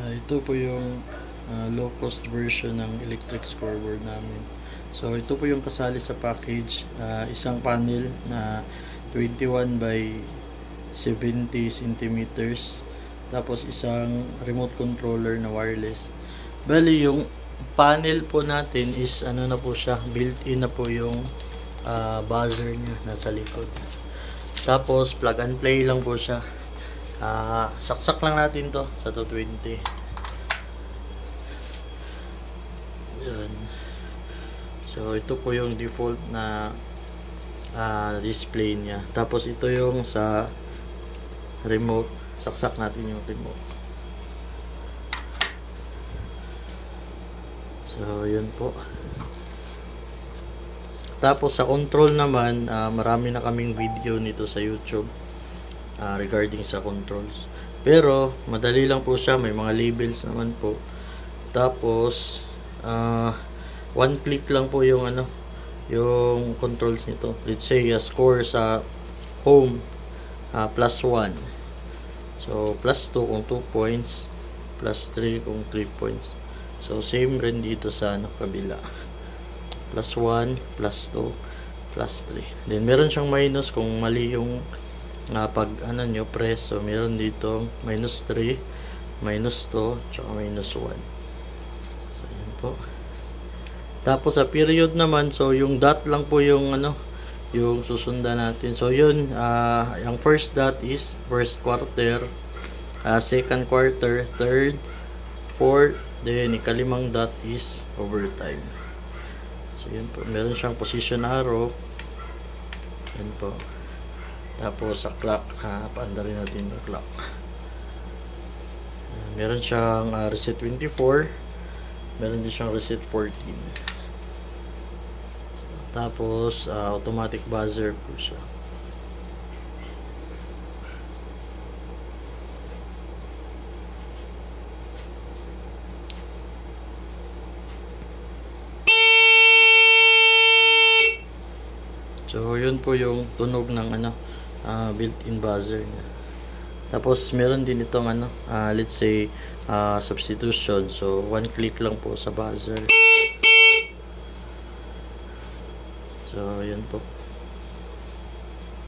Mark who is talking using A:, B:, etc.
A: Ito po yung low cost version ng electric scoreboard namin. So ito po yung kasali sa package, isang panel na 21 by 70 centimeters, tapos isang remote controller na wireless. Bali yung panel po natin is ano na po siya, built-in na po yung buzzer niya nasa likod. Tapos plug and play lang po siya. Saksak lang natin to sa 220. Yan. So ito po yung default na display niya. Tapos ito yung sa remote. Saksak natin yung remote. So yun po. Tapos sa control naman, marami na kaming video nito sa YouTube regarding sa controls. Pero madali lang po siya, may mga labels naman po. Tapos one click lang po yung yung controls nito. Let's say score sa home +1. So +2 kung 2 points, +3 kung 3 points. So same rin dito sa kabila. +1, +2, +3. Then meron siyang minus kung mali yung pag nyo press. So meron dito -3, -2, tsaka -1. So yun po. Tapos sa period naman, so yung dot lang po yung yung susundan natin. So yun, yung first dot is first quarter, second quarter, third, fourth, then ikalimang dot is overtime. So yun po, meron siyang position arrow. Yan po. Tapos sa clock, paanda rin natin yung clock. Meron siyang reset 24. Meron din siyang reset 14. Tapos automatic buzzer po siya. So yun po yung tunog ng built-in buzzer niya. Tapos meron din itong let's say substitution. So one click lang po sa buzzer. So yun po.